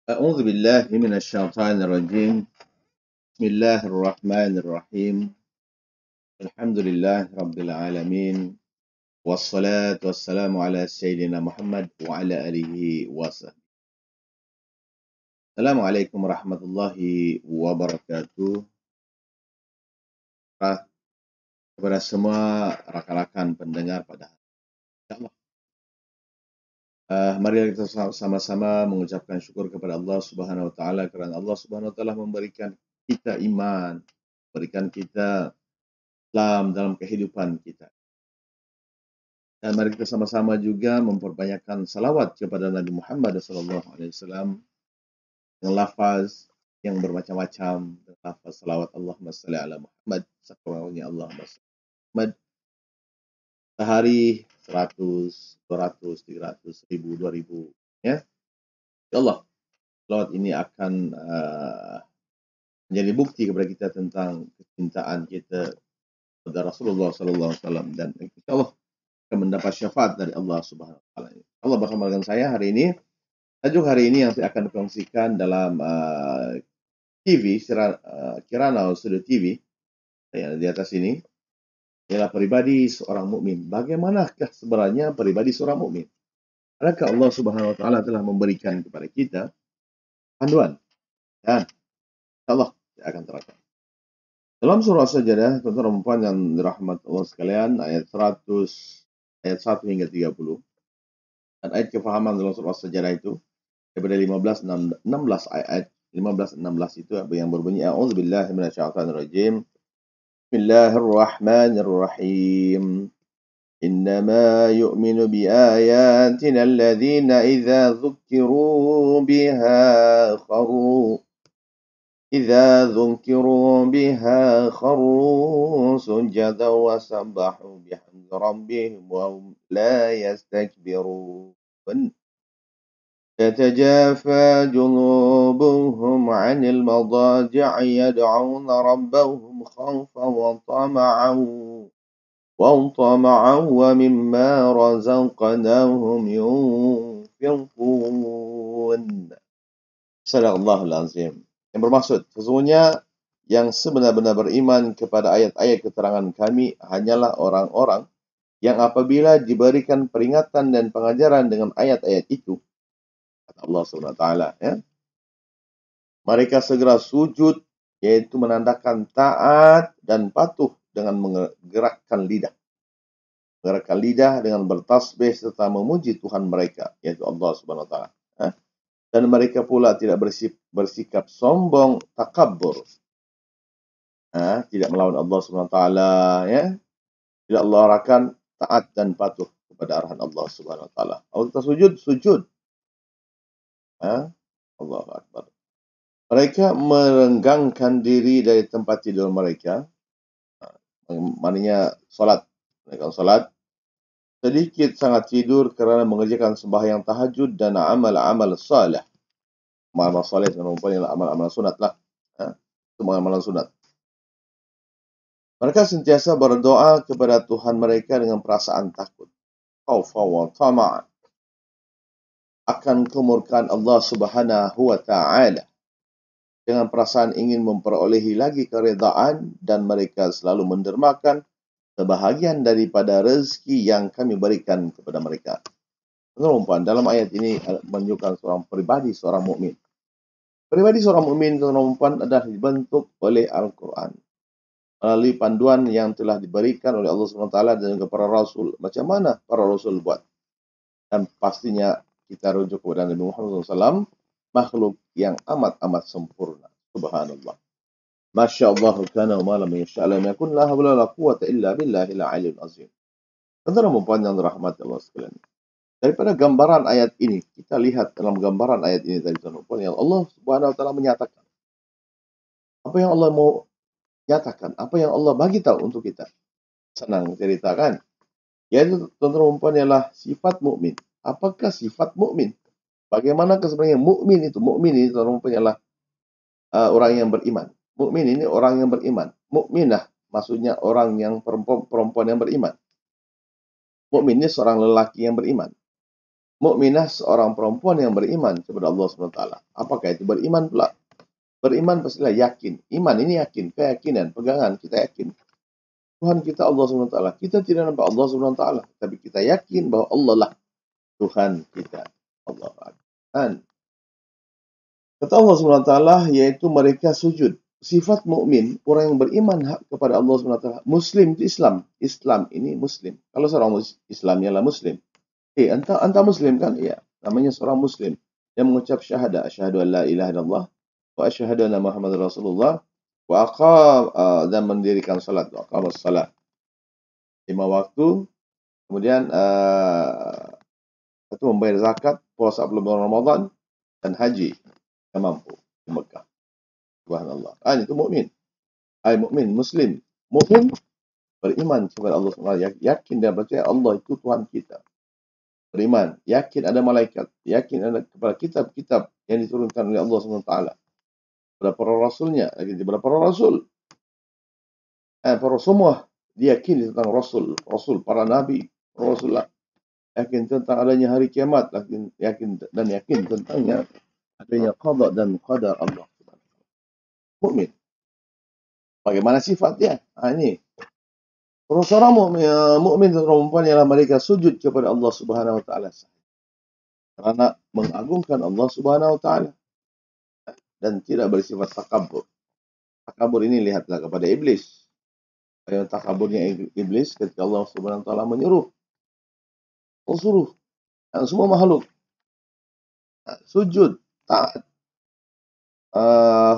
أعوذ بالله من الشيطان الرجيم. بسم الله الرحمن الرحيم. الحمد لله رب العالمين. والصلاة والسلام على سيدنا محمد وعلى آله وصحبه. السلام عليكم ورحمة الله وbarakatuh. Kepada semua rakan-rakan pendengar pada hari ini. InsyaAllah. Mari kita sama-sama mengucapkan syukur kepada Allah Subhanahu Wa Taala kerana Allah Subhanahu Wa Taala memberikan kita iman, memberikan kita Islam dalam kehidupan kita. Dan mari kita sama-sama juga memperbanyakkan salawat kepada Nabi Muhammad SAW dengan lafaz yang bermacam-macam. Dengan lafaz salawat Allahumma salli ala Muhammad, sakurangnya Allahumma salli ala Muhammad. Sehari 100, 200, 300, 1000, 2000. Ya. InsyaAllah salawat ini akan menjadi bukti kepada kita tentang kecintaan kita kepada Rasulullah SAW. Dan insyaAllah akan mendapat syafaat dari Allah Subhanahu Wa Taala. Allah bersama dengan saya hari ini. Tajuk hari ini yang saya akan kongsikan dalam TV Kirana Studio TV yang di atas ini ialah pribadi seorang mukmin. Bagaimanakah sebenarnya pribadi seorang mukmin? Adakah Allah Subhanahu Wa Taala telah memberikan kepada kita panduan? Dan insyaallah saya akan terangkan. Dalam surah Sajadah, tuan-tuan dan puan yang dirahmati Allah sekalian, ayat 1 hingga 30. Dan ayat kefahaman dalam surah Sajadah itu daripada 15-16 ayat 15-16 itu yang berbunyi a'udzubillahi minasyaitonirrajim. Bismillahirrahmanirrahim. Innama yu'minu biayatina alladhina idza dzukkiru biha kharru sujada wa sabbahu bihamdi rabbihim wa hum la yastakbirun. تتجافى جنوبهم عن المضاجع يدعون ربهم خوفا وطمعا ومما رزقناهم ينفقون. Sadaqallahul Azim. Yang bermaksud, sesungguhnya yang sebenar-benar beriman kepada ayat-ayat keterangan kami hanyalah orang-orang yang apabila diberikan peringatan dan pengajaran dengan ayat-ayat itu, Allah SWT, ya, mereka segera sujud, yaitu menandakan taat dan patuh dengan menggerakkan lidah dengan bertasbih serta memuji Tuhan mereka, yaitu Allah SWT. Dan mereka pula tidak bersikap sombong, takabbur, tidak melawan Allah SWT, ya, tidak melarakan taat dan patuh kepada arahan Allah SWT. Kalau kita sujud. Allahu Akbar. Mereka merenggangkan diri dari tempat tidur mereka. Maknanya solat. Mereka solat. Sedikit sangat tidur kerana mengerjakan sembahyang tahajud dan amal-amal salih. Amal-amal salih dengan umpamanya amal-amal sunat lah. Semua amalan sunat. Mereka sentiasa berdoa kepada Tuhan mereka dengan perasaan takut. Khaufa wa tama' akan kemurkaan Allah Subhanahu Wa Taala, dengan perasaan ingin memperolehi lagi keredaan, dan mereka selalu mendermakan sebahagian daripada rezeki yang kami berikan kepada mereka. Tuan-tuan, dalam ayat ini menunjukkan seorang pribadi seorang mukmin. Pribadi seorang mukmin, tuan-tuan, adalah dibentuk oleh Al-Quran melalui panduan yang telah diberikan oleh Allah SWT dan juga para Rasul. Macam mana para Rasul buat? Dan pastinya kita rujuk kepada Nabi Muhammad SAW, makhluk yang amat-amat sempurna. Subhanallah. Masya Allah, kana wa lam yasha' lam yakun, la hawla wa la quwwata illa billahil aliyyil azim. Tuan-tuan dan puan yang dirahmati Allah sekalian. Daripada gambaran ayat ini, kita lihat dalam gambaran ayat ini tadi, tuan-tuan dan puan, yang Allah Subhanahu wa taala menyatakan. Apa yang Allah mau nyatakan? Apa yang Allah bagi tahu untuk kita? Senang ceritakan. Yaitu, tuan-tuan dan puan, ialah sifat mukmin. Apakah sifat mukmin? Bagaimana sebenarnya mukmin itu? Mukmin ini rupanya adalah orang yang beriman. Mukmin ini orang yang beriman. Mukminah maksudnya orang yang perempuan yang beriman. Mukmin ini seorang lelaki yang beriman. Mukminah seorang perempuan yang beriman kepada Allah SWT. Apakah itu beriman pula? Beriman pastilah yakin. Iman ini yakin, keyakinan, pegangan, kita yakin. Tuhan kita Allah SWT. Kita tidak nampak Allah SWT, tapi kita yakin bahwa Allah lah Tuhan kita. Allah Akbar. Kata Allah SWT, yaitu mereka sujud. Sifat mukmin, orang yang beriman kepada Allah SWT. Muslim itu Islam. Islam ini Muslim. Kalau seorang Islam ialah Muslim. Anta Muslim kan? Ya, namanya seorang Muslim yang mengucap syahadah. Asyhadu an la ilaha illallah wa asyhadu anna Muhammadar Rasulullah wa dan mendirikan salat. Wa aqamas salat. 5 waktu. Kemudian itu membayar zakat, puasa bulan Ramadan dan haji yang mampu di Mekah. Subhanallah. Itu mukmin. Mukmin, Muslim. Mukmin beriman kepada Allah SWT. Yakin dan percaya Allah itu Tuhan kita. Beriman. Yakin ada malaikat. Yakin ada kepada kitab-kitab yang diturunkan oleh Allah SWT. Kepada para rasulnya. Kepada para rasul. Para semua diyakini tentang rasul. Rasul, para nabi. Rasulullah. Yakin tentang adanya hari kiamat. Yakin tentangnya adanya qada dan qadar Allah. Mukmin. Bagaimana sifatnya? Ini. Seorang mukmin dan perempuan ialah mereka sujud kepada Allah Subhanahu Wa Taala karena mengagungkan Allah Subhanahu Wa Taala dan tidak bersifat takabur. Takabur ini lihatlah kepada iblis. Bagaimana takaburnya iblis ketika Allah Subhanahu Wa Taala menyuruh semua makhluk sujud taat.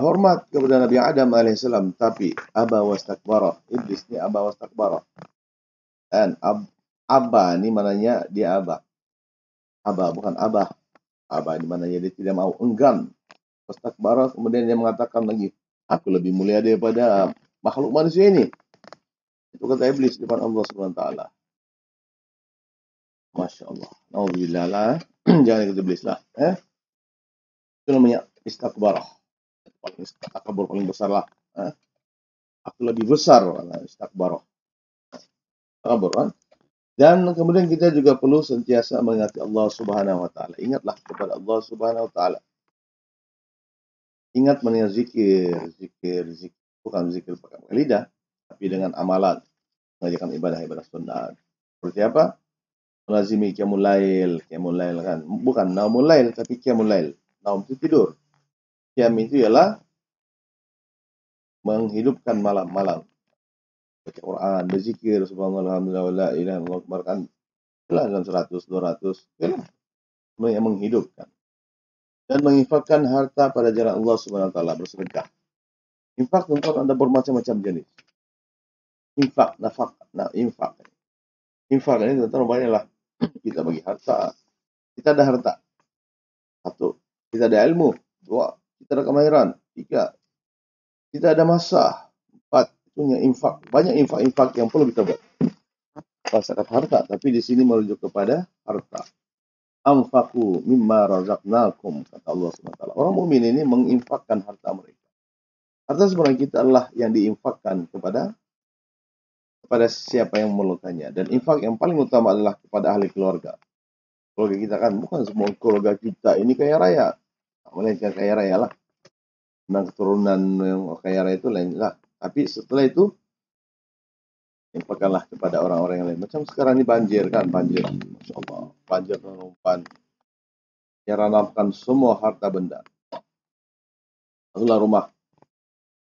Hormat kepada Nabi Adam AS, tapi aba wastakbara. Iblis ni aba wastakbara. Dan aba ni maknanya dia aba. Aba bukan abah. Aba ni maknanya dia tidak mau, enggan. Wastakbara, kemudian dia mengatakan lagi, aku lebih mulia daripada makhluk manusia ini. Itu kata iblis di depan Allah SWT. Masya Allah. Alhamdulillah lah. Jangan ikut iblis lah. Itu namanya istakbara. Takabur paling besar lah. Aku lebih besar. Istakbarah. Takabur kan. Dan kemudian kita juga perlu sentiasa mengingati Allah Subhanahu Wa Taala. Ingatlah kepada Allah Subhanahu Wa Taala. Ingat mengenai zikir. Bukan zikir pakai lidah, tapi dengan amalan. Mengajarkan ibadah sunnah. Seperti apa? Melazimi qiyamul lail. Qiyamul lail kan. Bukan naumul lail, tapi qiyamul lail. Naum itu tidur. Qiyam itu ialah menghidupkan malam-malam. Baca Quran, berzikir, subhanallah, alhamdulillah, la ilaha illallah, kan dalam 100, 200, yang menghidupkan. Dan menginfakkan harta pada jalan Allah Subhanahu Wa Taala, bersedekah. Infak tentu ada bermacam-macam jenis. Infak, nafak, infak. Infak ini tentu banyaklah. Kita bagi harta. Kita ada harta. 1. Kita ada ilmu. 2. Kita ada kemahiran. 3. Kita ada masa. 4. Itunya infak. Banyak infak yang perlu kita buat. Masalah harta. Tapi di sini merujuk kepada harta. Anfaku mimma razaqnakum. Kata Allah SWT. Orang mukmin ini menginfakkan harta mereka. Harta sebenarnya kita adalah yang diinfakkan kepada siapa yang memerlukannya. Dan infak yang paling utama adalah kepada ahli keluarga. Keluarga kita kan bukan semua keluarga kita ini kaya raya. Melainkan kaya raya lah. Dan keturunan yang kaya raya itu lain lah. Tapi setelah itu, infakkanlah kepada orang-orang yang lain. Macam sekarang ini banjir kan. Banjir. Masya Allah. Banjir penumpan. Yang ranapkan semua harta benda. Itulah rumah.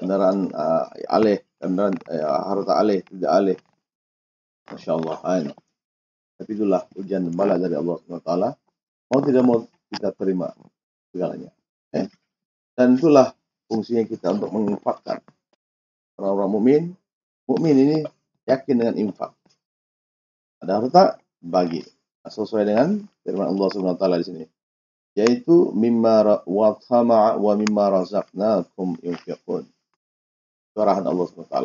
Kendaraan alih. Kendaraan harta alih. Tidak alih. Masya Allah. Tapi itulah ujian dan bala dari Allah SWT. Mau tidak mau kita terima segalanya. Dan itulah fungsinya kita untuk menginfakkan. Orang-orang mukmin. Mukmin ini yakin dengan infak. Ada harta, bagi. Sesuai dengan firman Allah SWT di sini. Yaitu mimma wa thama'a wa mimma razaqnakum yunfiqun. Itu arahan Allah SWT.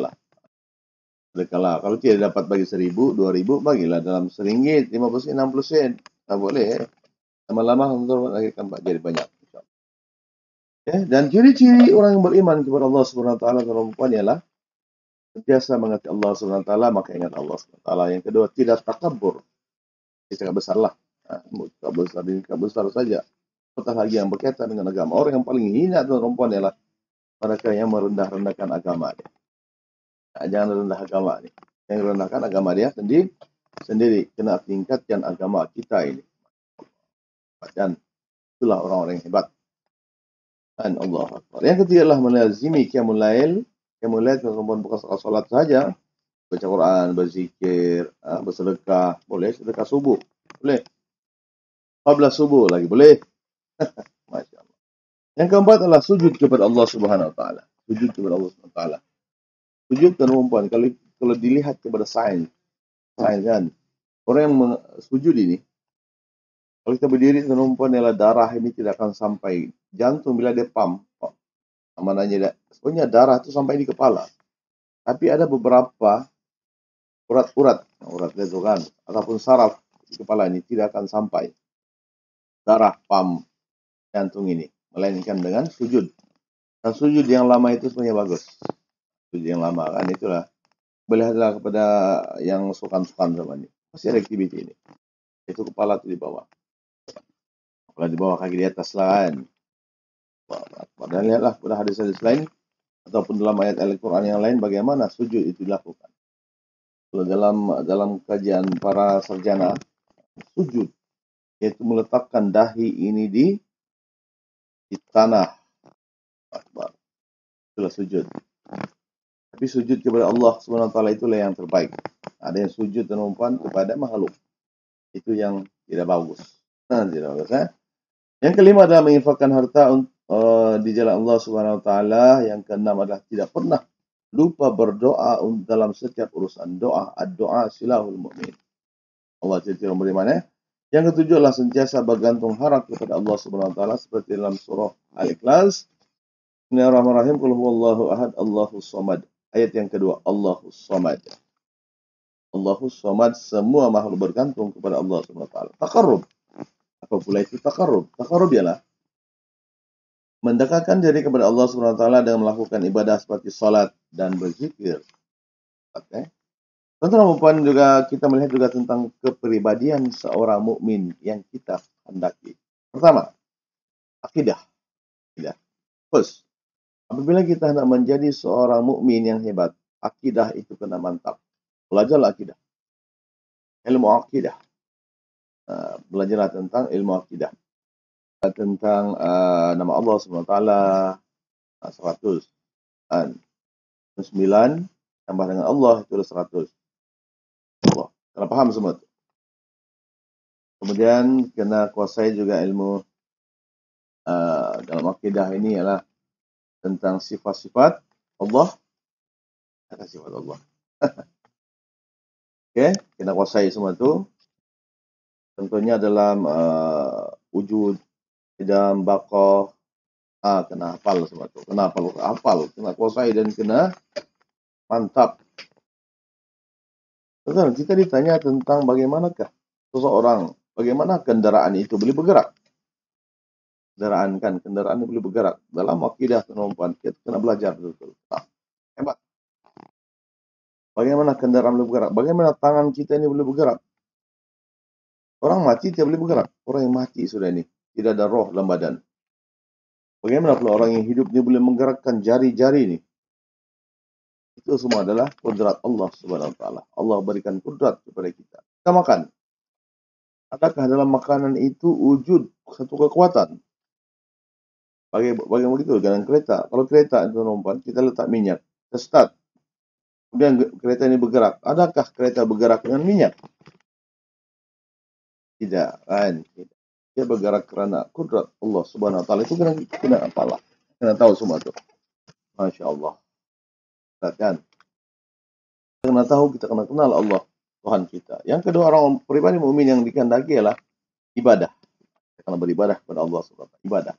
Kalau tidak dapat bagi 1.000, 2.000, bagilah dalam RM1, 50 sen, 60 sen. Tak boleh. Lama-lama akan jadi banyak. Dan ciri-ciri orang yang beriman kepada Allah SWT perempuan ialah sentiasa mengerti Allah SWT, maka ingat Allah SWT. Yang kedua, tidak takabur. Ini sangat besarlah. Muka besar saja. Apatah lagi yang berkaitan dengan agama. Orang yang paling hina tuan perempuan ialah mereka yang merendah-rendahkan agama dia. Jangan rendah agama ni. Yang rendahkan agama dia sendiri. Kena tingkatkan agama kita ini. Dan itulah orang-orang yang hebat. Dan Allah Akbar. Yang ketiga adalah melazimi qiyamul lail. Qiyamul lail bukan bukan solat saja. Baca Quran, berzikir, bersedekah, boleh. Sedekah subuh, boleh. Qabla subuh lagi, boleh. Masya Allah. Yang keempat adalah sujud kepada Allah Subhanahu Wa Taala. Sujud kepada Allah Subhanahu Wa Taala. Sujud dan perempuan. Kalau dilihat kepada sains kan, orang yang sujud ini, kalau kita berdiri dan perempuan ialah darah ini tidak akan sampai jantung bila dia pump. Maknanya sebenarnya darah itu sampai di kepala. Tapi ada beberapa urat itu kan, ataupun saraf di kepala ini tidak akan sampai darah pump jantung ini, melainkan dengan sujud. Dan sujud yang lama itu sebenarnya bagus. Sujud yang lama kan itulah. Belihatlah kepada yang sukan-sukan sama ini. Masih ada aktiviti ini. Itu kepala itu di bawah. Kepala di bawah, kaki di atas lah kan. Dan lihatlah pada hadis-hadis lain ataupun dalam ayat Al-Quran yang lain bagaimana sujud itu dilakukan. Kalau dalam kajian para sarjana, sujud yaitu meletakkan dahi ini di tanah. Itulah sujud. Tapi sujud kepada Allah SWT itulah yang terbaik. Ada yang sujud dan umpan kepada makhluk. Itu yang tidak bagus. Tidak bagus. Yang kelima adalah menginfakkan harta di jalan Allah SWT. Yang keenam adalah tidak pernah lupa berdoa dalam setiap urusan. Doa silahul mu'min. Allah cerita bagaimana. Yang ketujuh adalah sentiasa bergantung harap kepada Allah SWT seperti dalam surah Al-Ikhlas. Bismillahirrahmanirrahim. Qul huwallahu ahad, Allahus samad. Ayat yang kedua, Allahus samad. Allahus samad, semua makhluk bergantung kepada Allah SWT. Taqarrub. Apa pula itu taqarrub? Taqarrub ialah mendekatkan diri kepada Allah SWT dengan melakukan ibadah seperti salat dan berzikir. Okay. Tuan-tuan juga kita melihat juga tentang kepribadian seorang mukmin yang kita hendaki. Pertama, akidah. First, apabila kita hendak menjadi seorang mukmin yang hebat, akidah itu kena mantap. Belajarlah akidah. Ilmu akidah. Belajarlah tentang ilmu akidah. Tentang nama Allah SWT 100. 9 tambah dengan Allah itu 100. Allah. Kena faham semua itu. Kemudian kena kuasai juga ilmu dalam akidah ini ialah tentang sifat-sifat Allah. Sifat Allah. Okay, kena kuasai semua itu. Contohnya dalam wujud, dalam baqah, kena hafal semua itu. Kena hafal, kena kuasai dan kena mantap. Betul, kita ditanya tentang bagaimanakah seseorang, bagaimana kendaraan itu boleh bergerak. Kendaraan itu boleh bergerak. Dalam akidah penumpang, kita kena belajar betul-betul. Hebat. Bagaimana kendaraan boleh bergerak? Bagaimana tangan kita ini boleh bergerak? Orang mati tidak boleh bergerak. Orang yang mati sudah ini. Tidak ada roh dalam badan. Bagaimana pula orang yang hidup ini boleh menggerakkan jari-jari ini? Itu semua adalah kudrat Allah SWT. Allah berikan kudrat kepada kita. Kita makan. Adakah dalam makanan itu wujud satu kekuatan? Bagaimana begitu dengan kereta? Kalau kereta itu penumpang, kita letak minyak. Kita start. Kemudian kereta ini bergerak. Adakah kereta bergerak dengan minyak? Tidak, kan? Dia bergerak kerana kudrat Allah Subhanahu Wa Taala. Itu kena apalah. Kena tahu semua itu. Masya Allah. Kan? Kita kena tahu, kita kena kenal Allah Tuhan kita. Yang kedua, orang pribadi mukmin yang dikehendaki ialah ibadah. Kita kena beribadah kepada Allah Subhanahu Wa Taala. Ibadah.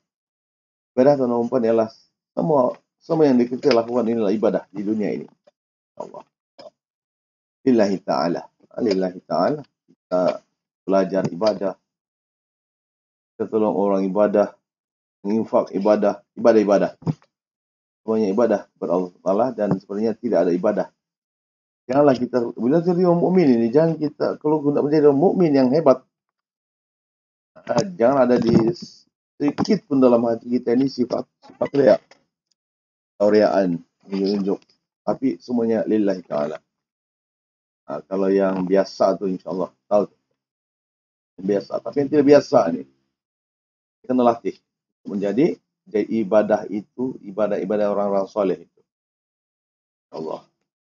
Ibadah penumpang ialah semua yang kita lakukan inilah ibadah di dunia ini. Allah. Lillahi ta'ala. Lillahi ta'ala. Kita belajar ibadah. Kita tolong orang ibadah. Menginfak ibadah. Ibadah. Semuanya ibadah kepada Allah Ta'ala. Dan sebenarnya tidak ada ibadah. Janganlah kita, bila jadi orang mukmin ini, jangan kita, kalau nak menjadi orang mukmin yang hebat, Jangan ada di sedikit pun dalam hati kita ini sifat riya atau riyaan, unjuk-unjuk. Tapi semuanya lillahi ta'ala. Kalau yang biasa tu insyaAllah tahu. Biasa. Tapi yang tidak biasa ni, kita kena latih. Menjadi ibadah itu, ibadah-ibadah orang-orang soleh itu. Allah.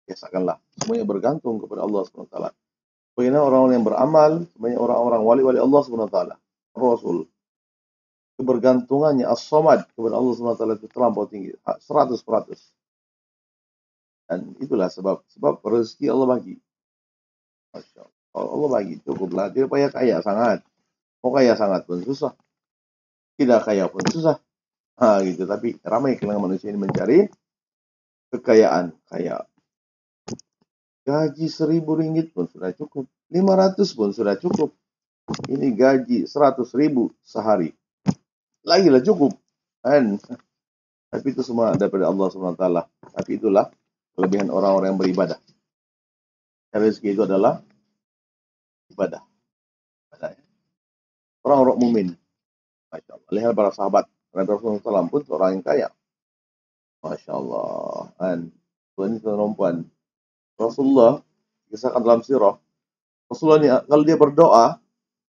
Biasakanlah. Semuanya bergantung kepada Allah SWT. Bagaimana orang-orang yang beramal, semuanya orang-orang wali-wali Allah SWT. Rasul. Kebergantungannya as-samad kepada Allah SWT itu terlampau tinggi. 100%. Dan itulah sebab rezeki Allah bagi. Masya Allah. Allah bagi cukuplah. Tidak payah kaya sangat. Mau kaya sangat pun susah. Tidak kaya pun susah. Gitu. Tapi ramai kalangan manusia ini mencari kekayaan. Kayak gaji 1.000 ringgit pun sudah cukup. 500 pun sudah cukup. Ini gaji 100.000 sehari. Lagilah cukup. Kan? Tapi itu semua daripada Allah SWT. Tapi itulah kelebihan orang-orang yang beribadah. Rezeki itu adalah ibadah. Orang-orang mukmin. Masya Allah. Lihat para sahabat. Nabi Rasulullah SAW pun seorang yang kaya. Masya Allah. Dan Tuhan ini perempuan. Rasulullah, kisahkan dalam sirah. Rasulullah ini, kalau dia berdoa,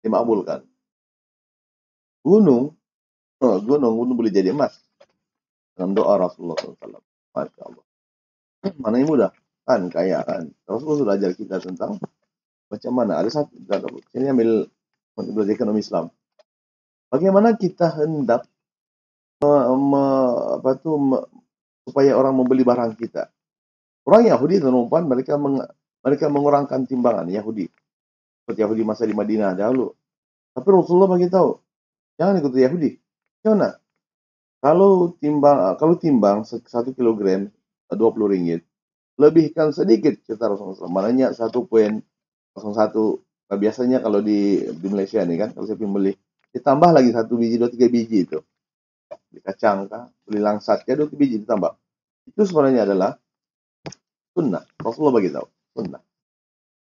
dimakbulkan. Gunung boleh jadi emas. Dengan doa Rasulullah SAW. Masya Allah. Mana yang mudah? Kan, kaya kan. Rasulullah sudah ajar kita tentang macam mana. Ada satu. Ini ambil belajar ekonomi Islam. Bagaimana kita hendak supaya orang membeli barang kita. Orang Yahudi terumpan mereka mengurangkan timbangan Yahudi. Seperti Yahudi masa di Madinah dahulu. Tapi Rasulullah bagi tahu, jangan ikuti Yahudi. Jangan. Kalau timbang 1 kilogram 20 ringgit, lebihkan sedikit kata Rasulullah. Maknanya 1.01. Nah, biasanya kalau di Malaysia nih kan, kalau saya beli, ditambah lagi 1 biji, 2, 3 biji itu. Beli kacang kah, beli langsat kah, 2 biji ditambah. Itu sebenarnya adalah sunnah. Rasulullah bagi tahu, sunnah.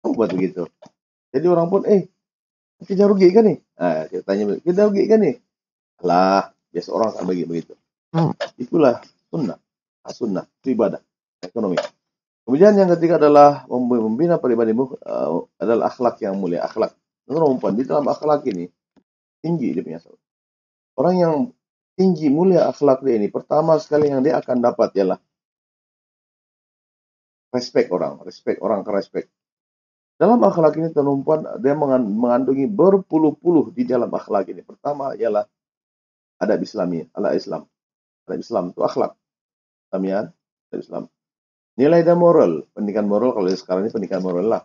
Buat begitu. Jadi orang pun, kita rugi kan nih? Kita tanya, kita rugi kan nih? Alah, biasa orang akan bagi begitu. Itulah sunnah. Sunnah, itu ibadah, ekonomi. Kemudian yang ketiga adalah membina pribadimu adalah akhlak yang mulia. Akhlak. Perempuan di dalam akhlak ini tinggi dia punya. Orang yang tinggi mulia akhlak dia ini, pertama sekali yang dia akan dapat ialah respect orang ke respect. Dalam akhlak ini perempuan dia mengandungi berpuluh-puluh di dalam akhlak ini. Pertama ialah adab Islami, Islam. Adab Islam itu akhlak. Adab Islam. Nilai dan moral, pendidikan moral kalau sekarang ini pendidikan moral lah.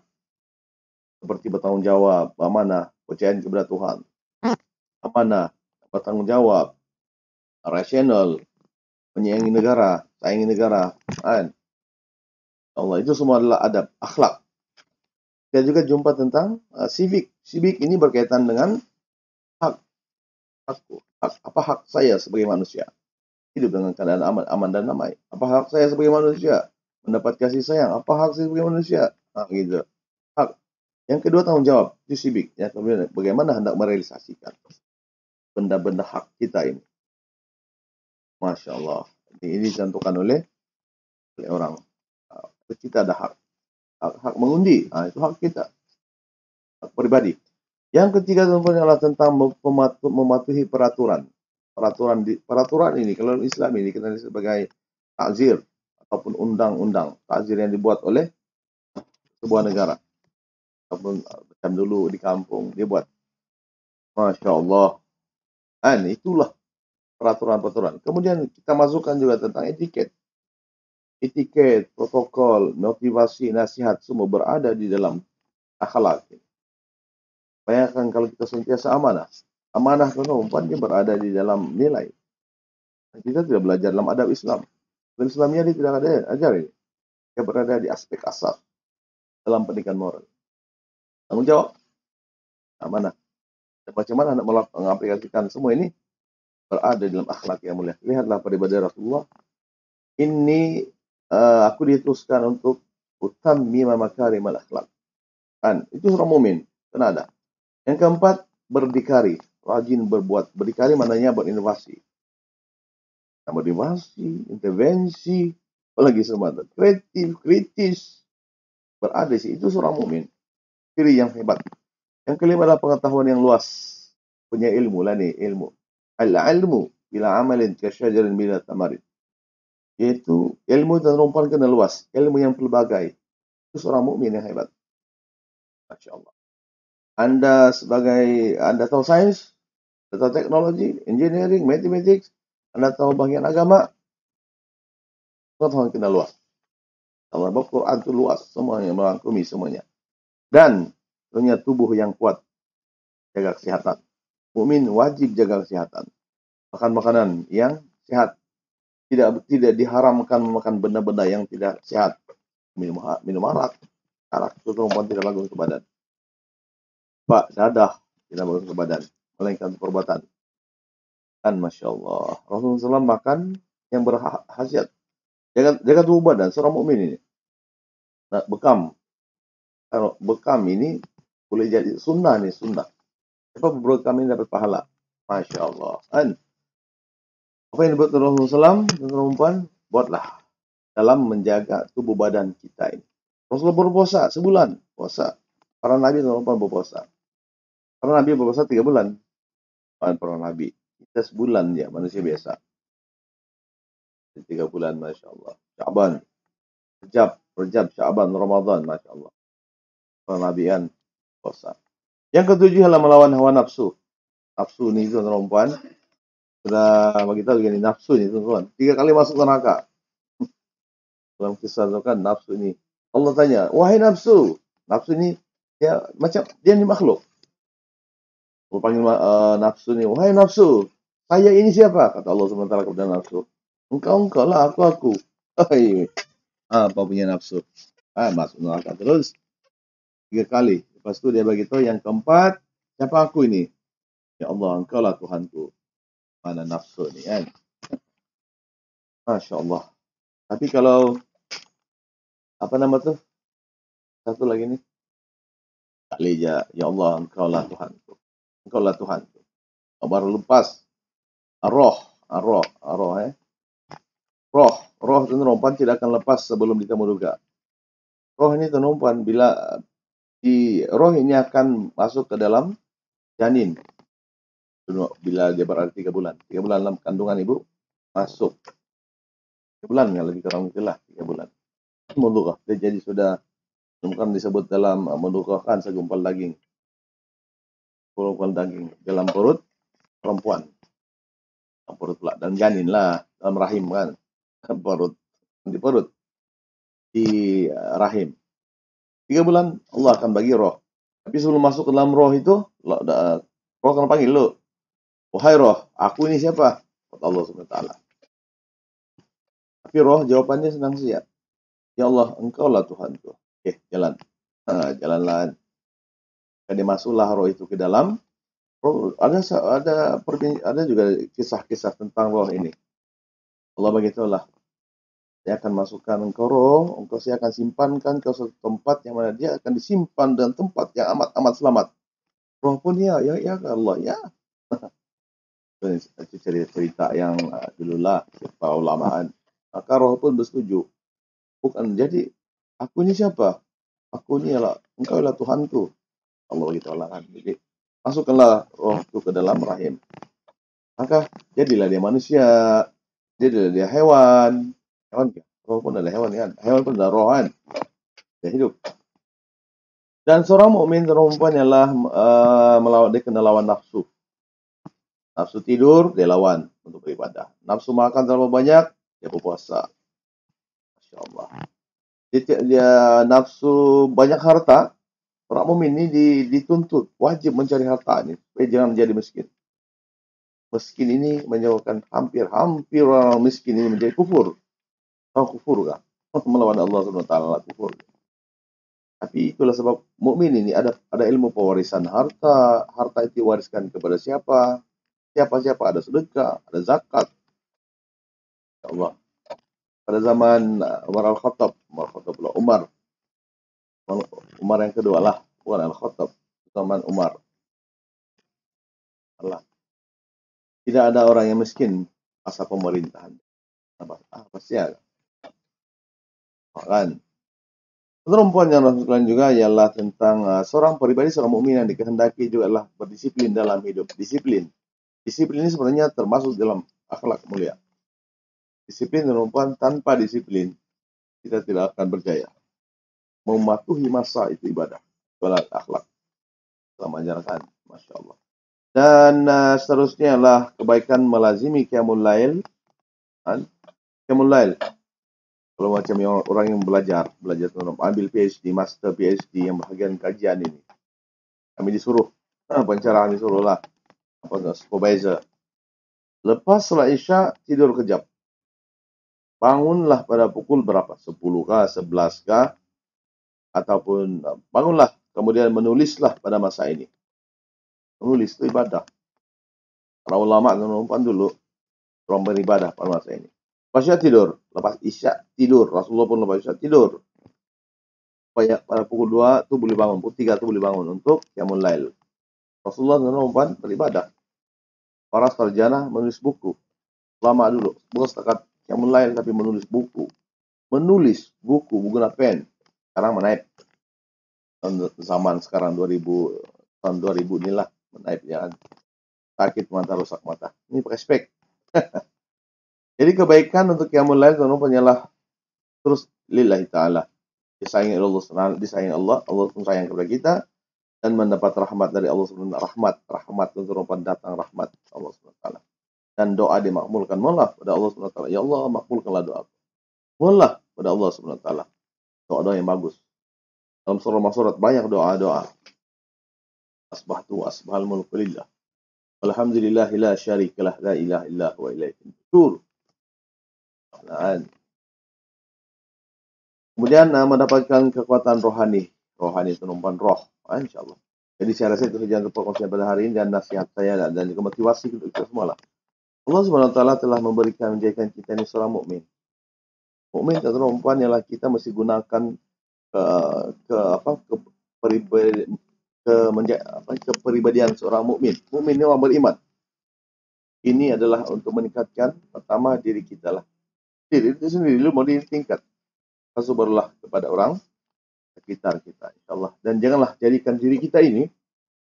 Seperti bertanggung jawab, amanah, percayaan kepada Tuhan. Amanah, bertanggung jawab, rasional, menyayangi negara, sayangi negara. Allah, itu semua adalah adab, akhlak. Kita juga jumpa tentang civic. Civic ini berkaitan dengan hak. Apa hak saya sebagai manusia? Hidup dengan keadaan aman dan damai. Apa hak saya sebagai manusia? Mendapat kasih sayang. Apa hak saya sebagai manusia? Gitu. Hak. Yang kedua tanggung jawab. Itu civic. Ya, kemudian bagaimana hendak merealisasikan benda-benda hak kita ini. Masya Allah. Ini ditentukan oleh orang. Kita ada hak. Hak mengundi. Itu hak kita. Hak pribadi. Yang ketiga tentunya adalah tentang mematuhi peraturan. Peraturan ini, kalau Islam ini kita sebagai takzir ataupun undang-undang. Takzir yang dibuat oleh sebuah negara. Ataupun macam dulu di kampung dia buat. Masya Allah. Itulah peraturan-peraturan. Kemudian kita masukkan juga tentang etiket. Etiket, protokol, motivasi, nasihat semua berada di dalam akhlak. Bayangkan kalau kita sentiasa amanah. Amanah perempuan dia berada di dalam nilai. Kita tidak belajar dalam adab Islam. Dalam Islamnya dia tidak ada ajar ini. Dia berada di aspek asas dalam pendidikan moral. Tanggung jawab, amanah. Dan bagaimana hendak mengaplikasikan semua ini berada dalam akhlak yang mulia. Lihatlah pada ibadah Rasulullah. Ini aku diutuskan untuk utammima makarimal akhlak. Itu orang mukmin. Kan ada. Yang keempat, berdikari. rajin berbuat. Berdikari maknanya berinovasi. Berinovasi, intervensi, apalagi semata. Kreatif, kritis, beradisi. Itu seorang mukmin. Ciri yang hebat. Yang kelima adalah pengetahuan yang luas. Punya ilmu lah ni, ilmu. Al-ilmu bila amalin kasyajarin bila tamarin. Yaitu ilmu dan rumpan kena luas. Ilmu yang pelbagai. Itu seorang mukmin yang hebat. Masya Allah. Anda tahu sains, Anda tahu teknologi, engineering, mathematics, Anda tahu bagian agama, pengetahuan kena luas. Allah Al-Quran itu luas, semuanya merangkumi semuanya. Dan punya tubuh yang kuat, jaga kesehatan. Mukmin wajib jaga kesehatan. Makan makanan yang sehat. Tidak diharamkan makan benda-benda yang tidak sehat. Minum arak itu perempuan tidak bagus ke badan. Dadah tidak bagus ke badan, melainkan perbuatan. Kan Masya Allah. Rasulullah SAW makan yang berkhasiat. Jaga tubuh badan seorang mukmin ini. Nah, bekam. Kalau bekam ini boleh jadi sunnah nih, sunnah. Sebab bekam ini dapat pahala. Masya Allah. Kan? Apa yang dibuat Rasulullah SAW dan perempuan, buatlah dalam menjaga tubuh badan kita ini. Rasulullah berpuasa sebulan. Puasa. Para Nabi dan perempuan berpuasa. Para Nabi berpuasa 3 bulan. Para Nabi. Kita sebulan ya, manusia biasa. 3 bulan, Masya Allah. Sya'ban. Rajab, Sya'ban, Ramadan, Masya Allah. Para Nabi kan puasa. Yang ketujuh adalah melawan hawa nafsu. Nafsu ni itu perempuan. Sudah bagi tahu gini, nafsu ni tuan-tuan. 3 kali masuk neraka. Dalam kisah itu kan nafsu ini. Allah tanya, wahai nafsu. Nafsu ini ya macam dia ni makhluk. Allah panggil nafsu ni, wahai nafsu. Saya ini siapa? Kata Allah SWT kepada nafsu. Engkau lah, aku. Apa punya nafsu? Masuk neraka terus. 3 kali. Lepas tu dia bagi tahu yang keempat, siapa aku ini? Ya Allah, engkau lah Tuhanku. Mana nafsu ni kan? Masya Allah. Tapi kalau apa nama tu? Satu lagi ni. Tak leja. Ya Allah, engkau lah Tuhanku. Engkau lah Tuhanku. Baru lepas. Roh dan rompan tidak akan lepas sebelum ditemu juga. Roh ini tenumpan bila roh ini akan masuk ke dalam janin. Bila dia berada 3 bulan. 3 bulan dalam kandungan ibu, masuk. 3 bulan, ya, lebih kurang itulah 3 bulan. Mudghah. Dia jadi sudah, bukan disebut dalam mudghah kan, segumpal daging. Segumpal daging dalam perut perempuan. Dalam perut pula. Dan janin lah, dalam rahim kan. Di perut. Di rahim. 3 bulan, Allah akan bagi roh. Tapi sebelum masuk ke dalam roh itu, roh akan panggil lo. Wahai roh, aku ini siapa? Kata Allah SWT. Tapi roh jawabannya senang siap. Ya Allah, engkau lah Tuhanku. Oke, jalan. Jalanlah. Jadi masuklah roh itu ke dalam. Roh, ada juga kisah-kisah tentang roh ini. Allah beritahulah. Saya akan masukkan engkau roh, engkau saya akan simpankan ke suatu tempat yang mana dia akan disimpan dan tempat yang amat selamat. Roh pun ya Allah ya. Itu cerita yang dululah para ulamaan. Maka roh pun bersetuju. Bukan jadi aku ini siapa? Aku ini ialah engkau ialah Tuhanku. Allah beritahu kan. Jadi masukkanlah roh itu ke dalam rahim. Maka jadilah dia manusia, jadilah dia hewan. Roh pun adalah hewan kan. Hewan pun adalah roh kan. Dia hidup. Dan seorang mukmin perempuan ialah dia kena lawan nafsu. Nafsu tidur, dia lawan untuk beribadah. Nafsu makan terlalu banyak, dia berpuasa. Masya Allah. Dia nafsu banyak harta, orang mukmin ini dituntut, wajib mencari harta ini. Jangan menjadi miskin. Miskin ini menyebabkan hampir orang miskin ini menjadi kufur. Tahu kufur kah? Melawan Allah SWT kufur. Tapi itulah sebab mukmin ini ada ilmu pewarisan harta. Harta itu diwariskan kepada siapa? Siapa ada sedekah, ada zakat. Ya Allah. Pada zaman Umar Al-Khattab pula Umar yang kedua lah, bukan Al-Khattab, zaman Umar. Allah. Tidak ada orang yang miskin masa pemerintahan. Pasti ada. Kan? Menurut poin yang lain juga ialah tentang seorang pribadi, seorang mukmin yang dikehendaki juga adalah berdisiplin dalam hidup. Disiplin ini sebenarnya termasuk dalam akhlak mulia. Disiplin menurut tanpa disiplin kita tidak akan berjaya. Mematuhi masa itu ibadah. Itulah akhlak. Dalam ajaran, Masya Allah. Dan seterusnya adalah kebaikan melazimi qiyamul lail. Qiyamul lail. Kalau macam orang yang belajar ambil PhD, master PhD yang bahagian kajian ini. Kami disuruh, pencerahan disuruh lah. Supervisor. Lepas salat Isya, tidur kejap. Bangunlah pada pukul berapa? 10 kah, 11 kah? Ataupun bangunlah, kemudian menulislah pada masa ini. Menulis itu ibadah. Para ulama menumpang dulu, orang beribadah pada masa ini. Lepas Isya tidur. Lepas Isya tidur. Rasulullah pun lepas Isya tidur. Supaya pada pukul 2 tu boleh bangun. Pukul 3 tu boleh bangun untuk qiyamul lail. Rasulullah menumpang beribadah. Para sarjana menulis buku. Lama dulu. Bukan setakat qiyamul lail tapi menulis buku. Menulis buku guna pen. Sekarang menaip. Zaman sekarang 2000 tahun 2000 inilah menaip jangan sakit mata, rusak mata. Ini pakai spek. Jadi kebaikan untuk qiyamul lail itu hanyalah terus lillahi ta'ala. Disayangi Allah, Allah pun sayang kepada kita dan mendapat rahmat dari Allah SWT. Rahmat untuk datang rahmat Allah SWT. Dan doa dimakbulkan. Mohonlah pada Allah SWT. Ya Allah, makbulkanlah doa. Mohonlah pada Allah SWT. Doa-doa yang bagus. Dalam surat banyak doa-doa. Asbahtu asbahal mulku lillah. Alhamdulillahi la syarikalah la ilaha illa huwa ilaihi nusyur. Kemudian mendapatkan kekuatan rohani. Rohani itu numpan roh. InsyaAllah. Jadi saya rasa itu saja untuk perkongsian pada hari ini dan nasihat saya dan juga motivasi untuk kita semua lah. Allah SWT telah menjadikan kita ini seorang mukmin. Mukmin itu numpan ialah kita mesti gunakan kepribadian seorang mukmin. Mukmin ini orang beriman. Ini adalah untuk meningkatkan pertama diri kita lah. Diri itu sendiri dulu mau ditingkat. Lepas barulah kepada orang sekitar kita, insyaAllah. Dan janganlah jadikan diri kita ini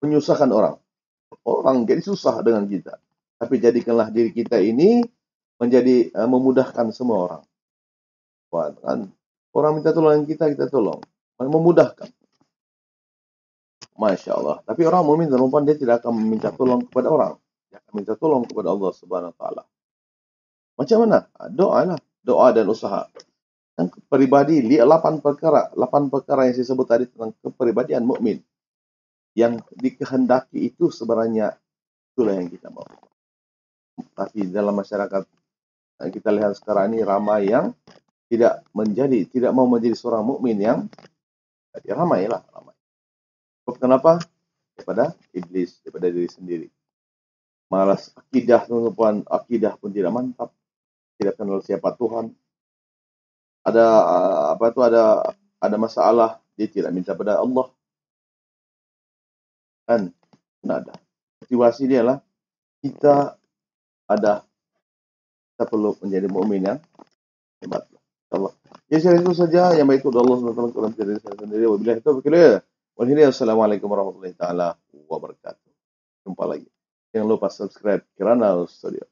menyusahkan orang. Orang jadi susah dengan kita. Tapi jadikanlah diri kita ini menjadi memudahkan semua orang. Kan? Orang minta tolong kita tolong. Memudahkan. Masya Allah. Tapi orang mukmin dan umpan dia tidak akan meminta tolong kepada orang. Dia akan minta tolong kepada Allah Subhanahu Wa Taala. Macam mana? Doa lah. Doa dan usaha. Dan kepribadi, 8 perkara yang saya sebut tadi tentang kepribadian mukmin yang dikehendaki itu sebenarnya itulah yang kita mau. Tapi dalam masyarakat kita lihat sekarang ini ramai yang tidak mau menjadi seorang mukmin yang ramai. Kenapa? Daripada iblis, daripada diri sendiri. Malas akidah pun tidak mantap. Tidak kenal siapa Tuhan. Ada masalah, dia tidak minta pada Allah. Kan? Tidak ada. Motivasi dia lah, kita perlu menjadi mukmin yang hebat. Allah. Ya, saya itu saja yang baik itu Allah SWT dalam diri saya sendiri. Wabillahi taufiq wal hidayah. Wassalamualaikum warahmatullahi taala wabarakatuh. Jumpa lagi. Jangan lupa subscribe Kirana Studio.